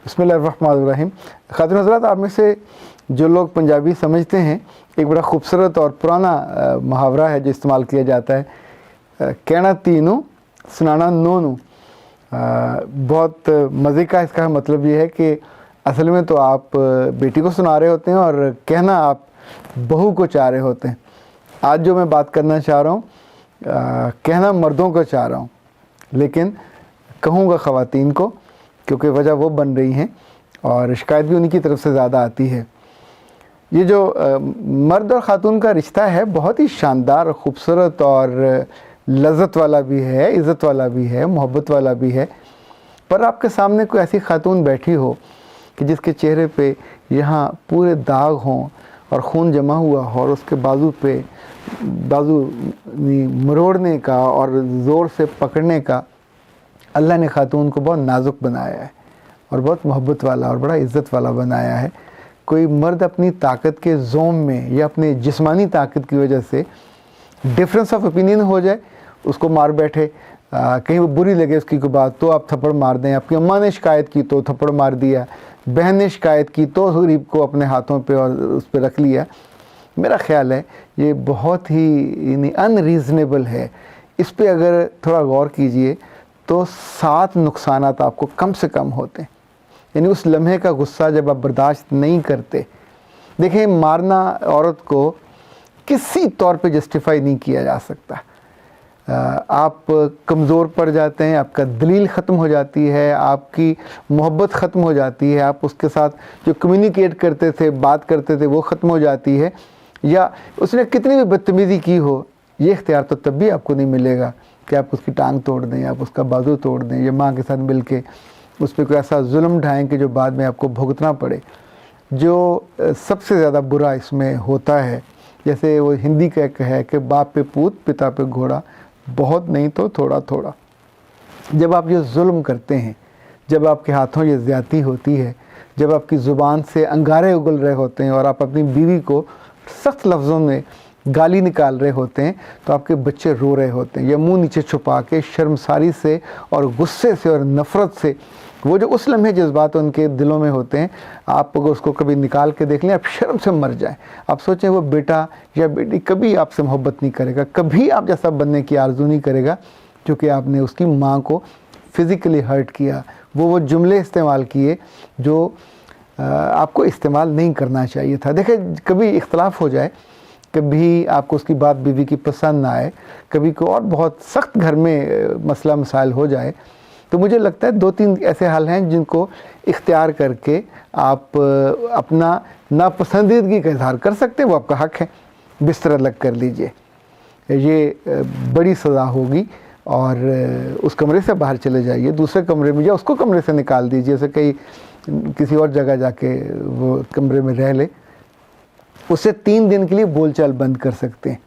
بسم اللہ الرحمن الرحیم۔ خاتون حضرات، آپ میں سے جو لوگ پنجابی سمجھتے ہیں، ایک بڑا خوبصورت اور پرانا محاورہ ہے جو استعمال کیا جاتا ہے، کہنا تینوں سنانا نونوں۔ بہت مزے کا اس کا مطلب یہ ہے کہ اصل میں تو آپ بیٹی کو سنا رہے ہوتے ہیں اور کہنا آپ بہو کو چاہ رہے ہوتے ہیں۔ آج جو میں بات کرنا چاہ رہا ہوں، کہنا مردوں کو چاہ رہا ہوں، لیکن کہوں گا خواتین کو، کیونکہ وجہ وہ بن رہی ہیں اور شکایت بھی انہی کی طرف سے زیادہ آتی ہے۔ یہ جو مرد اور خاتون کا رشتہ ہے، بہت ہی شاندار، خوبصورت اور لذت والا بھی ہے، عزت والا بھی ہے، محبت والا بھی ہے۔ پر آپ کے سامنے کوئی ایسی خاتون بیٹھی ہو کہ جس کے چہرے پہ یہاں پورے داغ ہوں اور خون جمع ہوا ہو، اور اس کے بازو پہ بازو مروڑنے کا اور زور سے پکڑنے کا، اللہ نے خاتون کو بہت نازک بنایا ہے اور بہت محبت والا اور بڑا عزت والا بنایا ہے۔ کوئی مرد اپنی طاقت کے زوم میں یا اپنے جسمانی طاقت کی وجہ سے ڈفرینس آف اوپینین ہو جائے، اس کو مار بیٹھے، کہیں وہ بری لگے اس کی کوئی بات تو آپ تھپڑ مار دیں۔ آپ کی اماں نے شکایت کی تو تھپڑ مار دیا، بہن نے شکایت کی تو غریب کو اپنے ہاتھوں پہ اور اس پہ رکھ لیا۔ میرا خیال ہے یہ بہت ہی ان ریزنیبل ہے۔ اس پہ اگر تھوڑا غور کیجئے تو 7 نقصانات آپ کو کم سے کم ہوتے ہیں۔ یعنی اس لمحے کا غصہ جب آپ برداشت نہیں کرتے، دیکھیں مارنا عورت کو کسی طور پہ جسٹیفائی نہیں کیا جا سکتا۔ آپ کمزور پڑ جاتے ہیں، آپ کا دلیل ختم ہو جاتی ہے، آپ کی محبت ختم ہو جاتی ہے، آپ اس کے ساتھ جو کمیونیکیٹ کرتے تھے، بات کرتے تھے، وہ ختم ہو جاتی ہے۔ یا اس نے کتنی بھی بدتمیزی کی ہو، یہ اختیار تو تب بھی آپ کو نہیں ملے گا کہ آپ اس کی ٹانگ توڑ دیں، آپ اس کا بازو توڑ دیں، یا ماں کے ساتھ مل کے اس پہ کوئی ایسا ظلم ڈھائیں کہ جو بعد میں آپ کو بھگتنا پڑے۔ جو سب سے زیادہ برا اس میں ہوتا ہے، جیسے وہ ہندی کا ایک ہے کہ باپ پہ پوت پتا پہ گھوڑا، بہت نہیں تو تھوڑا تھوڑا۔ جب آپ یہ ظلم کرتے ہیں، جب آپ کے ہاتھوں یہ زیادتی ہوتی ہے، جب آپ کی زبان سے انگارے اگل رہے ہوتے ہیں اور آپ اپنی بیوی کو سخت لفظوں میں گالی نکال رہے ہوتے ہیں، تو آپ کے بچے رو رہے ہوتے ہیں، یا منہ نیچے چھپا کے شرمساری سے اور غصے سے اور نفرت سے، وہ جو اس لمحے جذبات ان کے دلوں میں ہوتے ہیں، آپ اگر اس کو کبھی نکال کے دیکھ لیں، آپ شرم سے مر جائیں۔ آپ سوچیں وہ بیٹا یا بیٹی کبھی آپ سے محبت نہیں کرے گا، کبھی آپ جیسا بننے کی آرزو نہیں کرے گا، کیونکہ آپ نے اس کی ماں کو فزیکلی ہرٹ کیا، وہ جملے استعمال کیے جو آپ کو استعمال نہیں کرنا چاہیے تھا۔ دیکھیں کبھی اختلاف ہو جائے، کبھی آپ کو اس کی بات بیوی کی پسند نہ آئے، کبھی کوئی اور بہت سخت گھر میں مسئلہ مسائل ہو جائے، تو مجھے لگتا ہے 2-3 ایسے حل ہیں جن کو اختیار کر کے آپ اپنا ناپسندیدگی کا اظہار کر سکتے ہیں۔ وہ آپ کا حق ہے، بستر الگ کر لیجئے، یہ بڑی سزا ہوگی، اور اس کمرے سے باہر چلے جائیے، دوسرے کمرے میں، یا اس کو کمرے سے نکال دیجئے، اسے کسی اور جگہ جا کے وہ کمرے میں رہ لے۔ اسے 3 دن کے لیے بول چال بند کر سکتے ہیں۔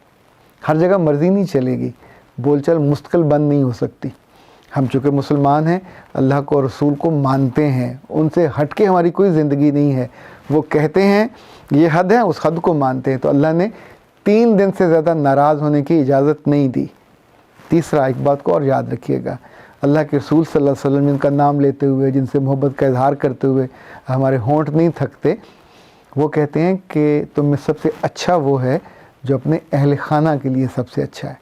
ہر جگہ مرضی نہیں چلے گی، بول چال مستقل بند نہیں ہو سکتی۔ ہم چونکہ مسلمان ہیں، اللہ کو اور رسول کو مانتے ہیں، ان سے ہٹ کے ہماری کوئی زندگی نہیں ہے۔ وہ کہتے ہیں یہ حد ہے، اس حد کو مانتے ہیں، تو اللہ نے 3 دن سے زیادہ ناراض ہونے کی اجازت نہیں دی۔ تیسرا، ایک بات کو اور یاد رکھیے گا، اللہ کے رسول صلی اللہ علیہ وسلم جن کا نام لیتے ہوئے، جن سے محبت کا اظہار کرتے ہوئے ہمارے ہونٹ نہیں تھکتے، وہ کہتے ہیں کہ تم میں سب سے اچھا وہ ہے جو اپنے اہل خانہ کے لیے سب سے اچھا ہے،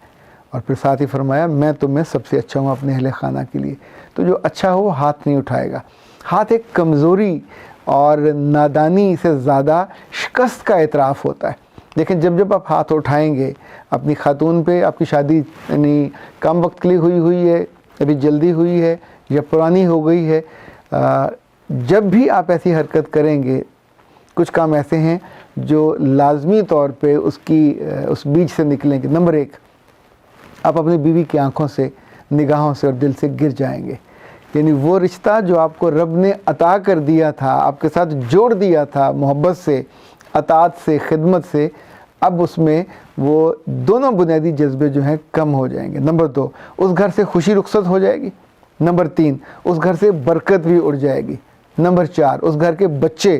اور پھر ساتھ ہی فرمایا میں تم میں سب سے اچھا ہوں اپنے اہل خانہ کے لیے۔ تو جو اچھا ہو وہ ہاتھ نہیں اٹھائے گا۔ ہاتھ ایک کمزوری اور نادانی سے زیادہ شکست کا اعتراف ہوتا ہے۔ دیکھیں جب آپ ہاتھ اٹھائیں گے اپنی خاتون پہ، آپ کی شادی یعنی کم وقت کے لیے ہوئی ہے، ابھی جلدی ہوئی ہے یا پرانی ہو گئی ہے، جب بھی آپ ایسی حرکت کریں گے، کچھ کام ایسے ہیں جو لازمی طور پہ اس بیچ سے نکلیں گے۔ نمبر 1، آپ اپنی بیوی کی آنکھوں سے، نگاہوں سے اور دل سے گر جائیں گے۔ یعنی وہ رشتہ جو آپ کو رب نے عطا کر دیا تھا، آپ کے ساتھ جوڑ دیا تھا محبت سے، اطاعت سے، خدمت سے، اب اس میں وہ دونوں بنیادی جذبے جو ہیں کم ہو جائیں گے۔ نمبر 2، اس گھر سے خوشی رخصت ہو جائے گی۔ نمبر 3، اس گھر سے برکت بھی اڑ جائے گی۔ نمبر 4، اس گھر کے بچے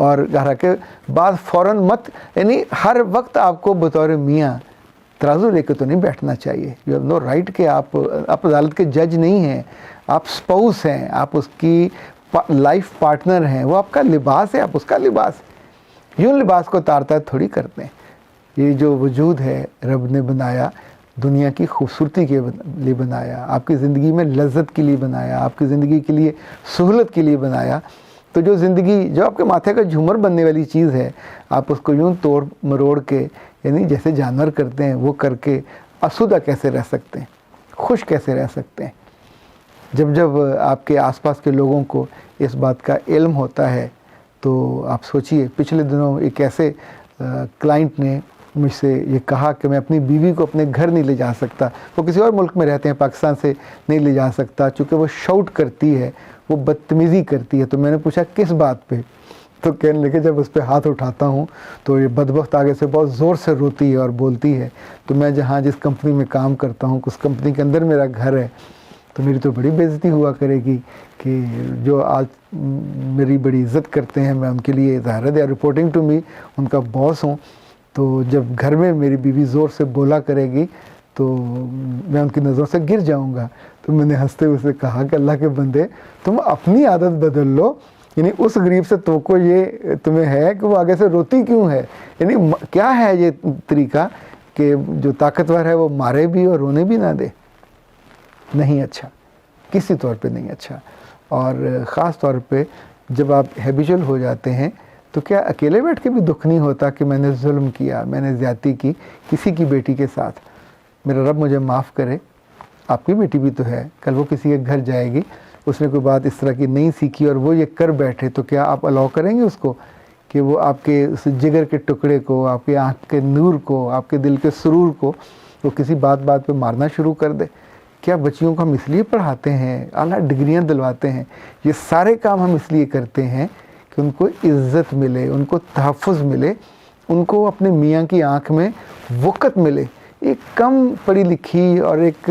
اور کہا کہ بعد فوراً مت، یعنی ہر وقت آپ کو بطور میاں ترازو لے کے تو نہیں بیٹھنا چاہیے. یو ہیو نو رائٹ کہ آپ عدالت کے جج نہیں ہیں، آپ اسپاؤس ہیں، آپ اس کی لائف پارٹنر ہیں، وہ آپ کا لباس ہے، آپ اس کا لباس. یوں لباس کو تارتا تھوڑی کرتے ہیں. یہ جو وجود ہے رب نے بنایا دنیا کی خوبصورتی کے لیے بنایا، آپ کی زندگی میں لذت کے لیے بنایا، آپ کی زندگی کے لیے سہولت کے لیے بنایا. تو جو زندگی جو آپ کے ماتھے کا جھومر بننے والی چیز ہے، آپ اس کو یوں توڑ مروڑ کے، یعنی جیسے جانور کرتے ہیں وہ کر کے آسودہ کیسے رہ سکتے ہیں، خوش کیسے رہ سکتے ہیں؟ جب آپ کے آس پاس کے لوگوں کو اس بات کا علم ہوتا ہے تو آپ سوچئے. پچھلے دنوں ایک ایسے کلائنٹ نے مجھ سے یہ کہا کہ میں اپنی بیوی کو اپنے گھر نہیں لے جا سکتا، وہ کسی اور ملک میں رہتے ہیں، پاکستان سے نہیں لے جا سکتا چونکہ وہ شاؤٹ کرتی ہے، وہ بدتمیزی کرتی ہے. تو میں نے پوچھا کس بات پہ؟ تو کہنے لگے جب اس پہ ہاتھ اٹھاتا ہوں تو یہ بدبخت آگے سے بہت زور سے روتی ہے اور بولتی ہے. تو میں جس کمپنی میں کام کرتا ہوں، اس کمپنی کے اندر میرا گھر ہے، تو میری تو بڑی بے عزتی ہوا کرے گی کہ جو آج میری بڑی عزت کرتے ہیں، میں ان کے لیے ظاہر ہے رپورٹنگ ٹو می، ان کا باس ہوں. تو جب گھر میں میری بیوی زور سے بولا کرے گی تو میں ان کی نظروں سے گر جاؤں گا. تو میں نے ہنستے ہوئے سے کہا کہ اللہ کے بندے تم اپنی عادت بدل لو. یعنی اس غریب سے توقع یہ تمہیں ہے کہ وہ آگے سے روتی کیوں ہے؟ یعنی کیا ہے یہ طریقہ کہ جو طاقتور ہے وہ مارے بھی اور رونے بھی نہ دے؟ نہیں اچھا، کسی طور پہ نہیں اچھا. اور خاص طور پہ جب آپ ہیبیچول ہو جاتے ہیں تو کیا اکیلے بیٹھ کے بھی دکھ نہیں ہوتا کہ میں نے ظلم کیا، میں نے زیادتی کی کسی کی بیٹی کے ساتھ؟ میرا رب مجھے معاف کرے، آپ کی بیٹی بھی تو ہے، کل وہ کسی کے گھر جائے گی، اس نے کوئی بات اس طرح کی نہیں سیکھی اور وہ یہ کر بیٹھے، تو کیا آپ الاؤ کریں گے اس کو کہ وہ آپ کے اس جگر کے ٹکڑے کو، آپ کے آنکھ کے نور کو، آپ کے دل کے سرور کو وہ کسی بات پہ مارنا شروع کر دے؟ کیا بچیوں کو ہم اس لیے پڑھاتے ہیں، اعلیٰ ڈگریاں دلواتے ہیں، یہ سارے کام ہم اس لیے کرتے ہیں کہ ان کو عزت ملے، ان کو تحفظ ملے، ان کو اپنے میاں کی آنکھ میں وقت ملے. ایک کم پڑھی لکھی اور ایک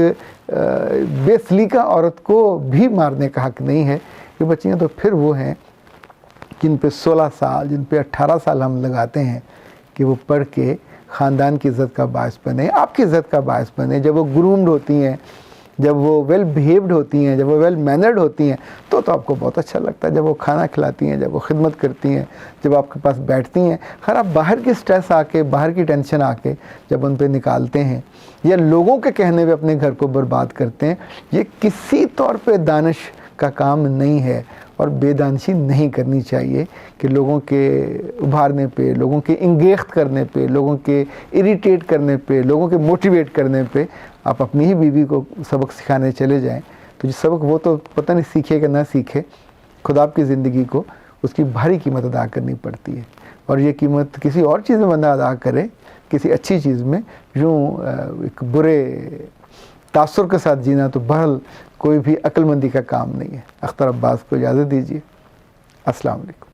بے سلیقہ عورت کو بھی مارنے کا حق نہیں ہے. یہ بچیاں تو پھر وہ ہیں جن پہ 16 سال، جن پہ 18 سال ہم لگاتے ہیں کہ وہ پڑھ کے خاندان کی عزت کا باعث بنے، آپ کی عزت کا باعث بنے. جب وہ گرومڈ ہوتی ہیں، جب وہ ویل بیہیوڈ ہوتی ہیں، جب وہ ویل مینرڈ ہوتی ہیں تو آپ کو بہت اچھا لگتا ہے. جب وہ کھانا کھلاتی ہیں، جب وہ خدمت کرتی ہیں، جب آپ کے پاس بیٹھتی ہیں. خیر آپ باہر کی سٹریس آ کے، باہر کی ٹینشن آ کے جب ان پہ نکالتے ہیں یا لوگوں کے کہنے پہ اپنے گھر کو برباد کرتے ہیں، یہ کسی طور پہ دانش کا کام نہیں ہے. اور بے دانشی نہیں کرنی چاہیے کہ لوگوں کے ابھارنے پہ، لوگوں کے انگیخت کرنے پہ، لوگوں کے اریٹیٹ کرنے پہ، لوگوں کے موٹیویٹ کرنے پہ آپ اپنی ہی بیوی کو سبق سکھانے چلے جائیں. تو جو سبق وہ تو پتہ نہیں سیکھے کہ نہ سیکھے، خدا آپ کی زندگی کو اس کی بھاری قیمت ادا کرنی پڑتی ہے. اور یہ قیمت کسی اور چیز میں بندہ ادا کرے، کسی اچھی چیز میں، یوں ایک برے تاثر کے ساتھ جینا تو بہرحال کوئی بھی عقل مندی کا کام نہیں ہے. اختر عباس کو اجازت دیجیے. السلام علیکم.